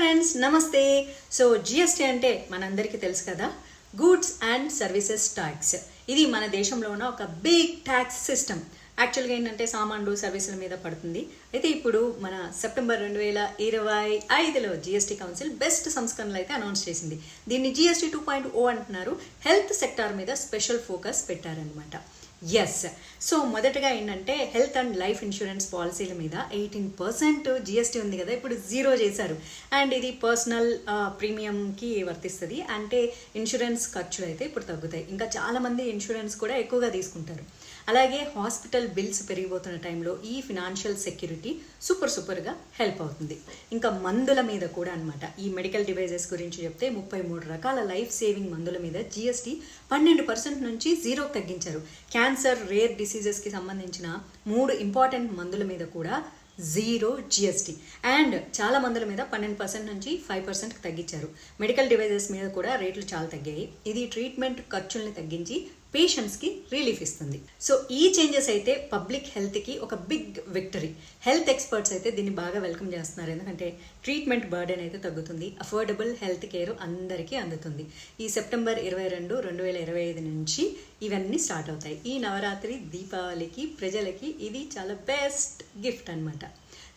Friends నమస్తే. So GST అంటే మనందరికీ తెలుసు కదా, గూడ్స్ అండ్ సర్వీసెస్ ట్యాక్స్. ఇది మన దేశంలో ఉన్న ఒక బిగ్ ట్యాక్స్ సిస్టమ్. యాక్చువల్గా ఏంటంటే సామాన్లు సర్వీసుల మీద పడుతుంది. అయితే ఇప్పుడు మన సెప్టెంబర్ 2025లో జిఎస్టీ కౌన్సిల్ బెస్ట్ సంస్కరణలు అయితే అనౌన్స్ చేసింది. దీన్ని జిఎస్టీ 2.0 అంటున్నారు. హెల్త్ సెక్టార్ మీద స్పెషల్ ఫోకస్ పెట్టారనమాట. ఎస్, సో మొదటగా ఏంటంటే హెల్త్ అండ్ లైఫ్ ఇన్సూరెన్స్ పాలసీల మీద 18% జిఎస్టీ ఉంది కదా, ఇప్పుడు 0 చేశారు. అండ్ ఇది పర్సనల్ ప్రీమియంకి వర్తిస్తుంది. అంటే ఇన్సూరెన్స్ ఖర్చులు అయితే ఇప్పుడు తగ్గుతాయి. ఇంకా చాలామంది ఇన్సూరెన్స్ కూడా ఎక్కువగా తీసుకుంటారు. అలాగే హాస్పిటల్ బిల్స్ పెరిగిపోతున్న టైంలో ఈ ఫినాన్షియల్ సెక్యూరిటీ సూపర్గా హెల్ప్ అవుతుంది. ఇంకా మందుల మీద కూడా అనమాట. ఈ మెడికల్ డివైజెస్ గురించి చెప్తే 33 రకాల లైఫ్ సేవింగ్ మందుల మీద జిఎస్టీ 12% నుంచి 0 తగ్గించారు. క్యాన్సర్, రేర్ డిసీజెస్కి సంబంధించిన 3 ఇంపార్టెంట్ మందుల మీద కూడా 0 జిఎస్టీ. అండ్ చాలా మందుల మీద 12% నుంచి 5% తగ్గించారు. మెడికల్ డివైజెస్ మీద కూడా రేట్లు చాలా తగ్గాయి. ఇది ట్రీట్మెంట్ ఖర్చుల్ని తగ్గించి పేషెంట్స్కి రిలీఫ్ ఇస్తుంది. సో ఈ చేంజెస్ అయితే పబ్లిక్ హెల్త్కి ఒక బిగ్ విక్టరీ. హెల్త్ ఎక్స్పర్ట్స్ అయితే దీన్ని బాగా వెల్కమ్ చేస్తున్నారు. ఎందుకంటే ట్రీట్మెంట్ బర్డెన్ అయితే తగ్గుతుంది, అఫోర్డబుల్ హెల్త్ కేర్ అందరికీ అందుతుంది. ఈ సెప్టెంబర్ 22, 2025 నుంచి ఇవన్నీ స్టార్ట్ అవుతాయి. ఈ నవరాత్రి దీపావళికి ప్రజలకి ఇది చాలా బెస్ట్ గిఫ్ట్ అనమాట.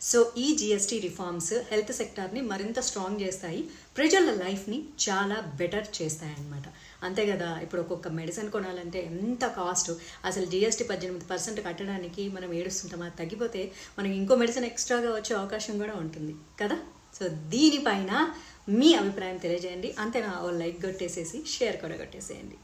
సో ఈ జిఎస్టీ రిఫార్మ్స్ హెల్త్ సెక్టార్ని మరింత స్ట్రాంగ్ చేస్తాయి, ప్రజల లైఫ్ని చాలా బెటర్ చేస్తాయి అన్నమాట. అంతే కదా, ఇప్పుడు ఒక్కొక్క మెడిసిన్ కొనాలంటే ఎంత కాస్ట్. అసలు జిఎస్టీ 18% కట్టడానికి మనం ఏడుస్తుంటాం. అది తగ్గిపోతే మనకి ఇంకో మెడిసిన్ ఎక్స్ట్రాగా వచ్చే అవకాశం కూడా ఉంటుంది కదా. సో దీనిపైన మీ అభిప్రాయం తెలియజేయండి. అంతేనా, ఓ లైక్ కొట్టేసేసి షేర్ కూడా కొట్టేసేయండి.